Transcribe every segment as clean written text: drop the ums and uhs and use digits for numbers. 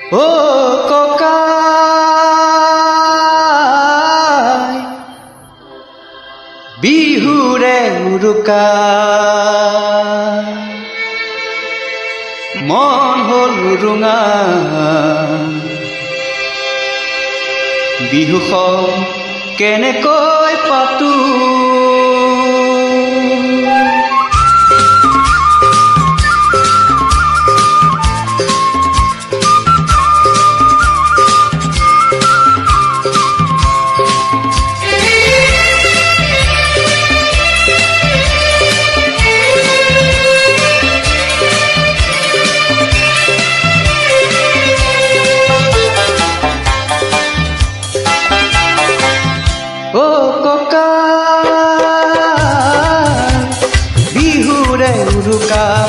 ও ককাই বিহুৰে উৰুকা মন হল ৰুঙা বিহুখন কেনেকৈ পাতো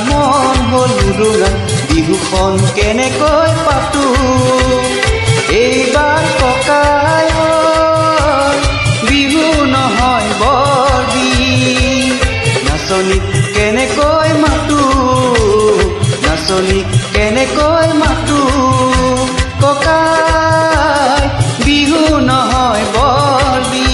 মন হল ৰুঙা বিহুখন কেনেকৈ পাতো এইবাৰ ককাই বিহু নহয় বৰদি নাচনীক কেনেকৈ মাতো নাচনীক কেনেকৈ মাতো ককাই বিহু নহয় বৰদি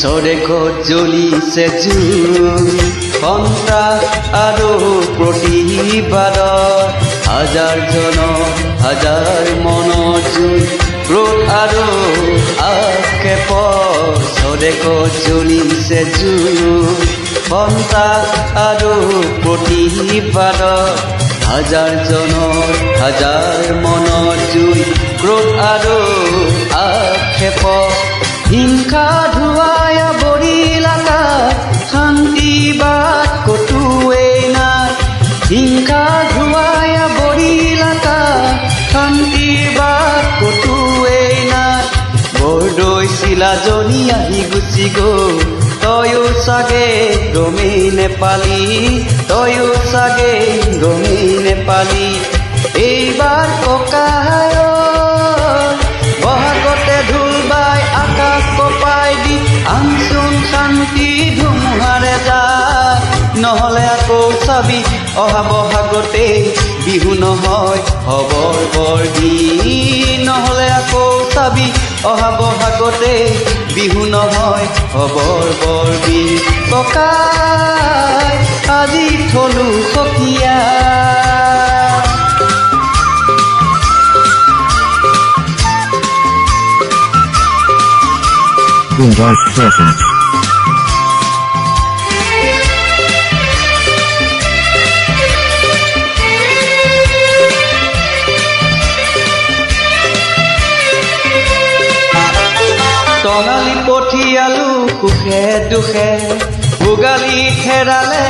চৰেকত জ্বলিছে জুই সন্ত্ৰাস আৰু প্ৰতিবাদত হাজাৰ মনৰ জুই ক্ৰোধ আৰু আক্ষেপ চৰেকত জ্বলিছে জুই সন্ত্ৰাস আৰু প্ৰতিবাদত হাজাৰ মনৰ জুই ক্ৰোধ আৰু আক্ষেপ হিংসা ধুৱাই বৰিল আকাশ শান্তিবাদ কতোৱেই নাই হিংসা ধুৱাই বৰিল আকাশ শান্তিবাদ কতোৱেই নাই বৰদৈ চিলাজনী আহি গুচি গ'ল তয়ো চাগে গমেই নেপালি তয়ো চাগে গমেই নেপালি এইবাৰ ককাই বহাগতে ঢোল বাই আকাশ কপাই দি আনচোন শান্তি ধুমুহাৰে যায় নহলে আকৌ চাবি অহা বহাগতে বিহু নহয় হবৰ বৰদি নহলে আকৌ চাবি অহা বহাগতে বিহু নহয় হবৰ বৰদি ককাই আজি থলো সখীয়া Boondocks presents. টঙালি পঠিয়ালো সুখে দুখে ভোগালী হেৰালে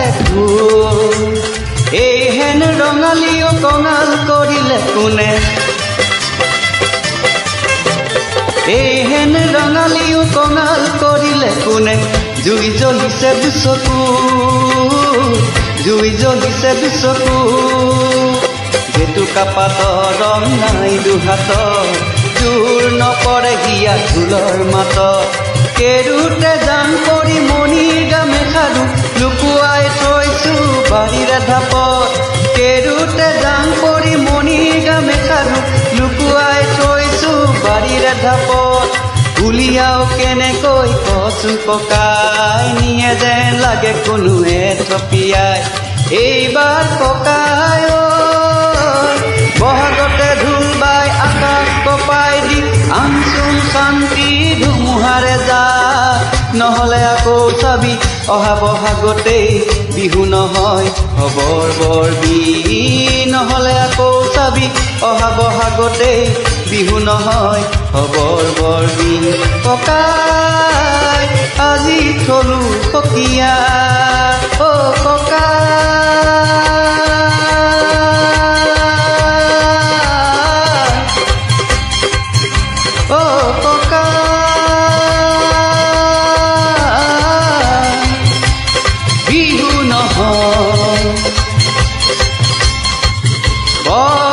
এই হেন ৰঙালীও কঙাল কৰিলে কোনে এই হেন ৰঙালীও কঙাল কৰিলে কোনে জুই জ্বলিছে দুচকু জেতুকা পাতৰ ৰং নাই দুহাতৰ জোৰ নপৰে হিয়া ঢোলৰ মাতত কেৰুতে জান কৰি মণিৰ গামেখাৰু লুকুৱাই থৈছো বাৰীৰে ঢাপত কেৰুতে জান কৰি মণিৰ গামেখাৰু লুকুৱাই থৈছো বাৰীৰে ঢাপত উলিয়াও কেনেকৈ কচোন ককাই নিয়ে যেন লাগে কোনোৱে থপিয়াই এইবাৰ ককাই বহাগতে ঢোল বাই আকাশ কপাই দি আনচোন শান্তি ধুমুহাৰে যায় নহলে আকৌ চাবি অহা বহাগতে বিহু নহয় হবৰ বৰদি নহলে আকৌ চাবি অহা বহাগতে বিহু নহয় হবৰ বৰদি ককাই আজি থলো সখীয়া ও ককাই বৰ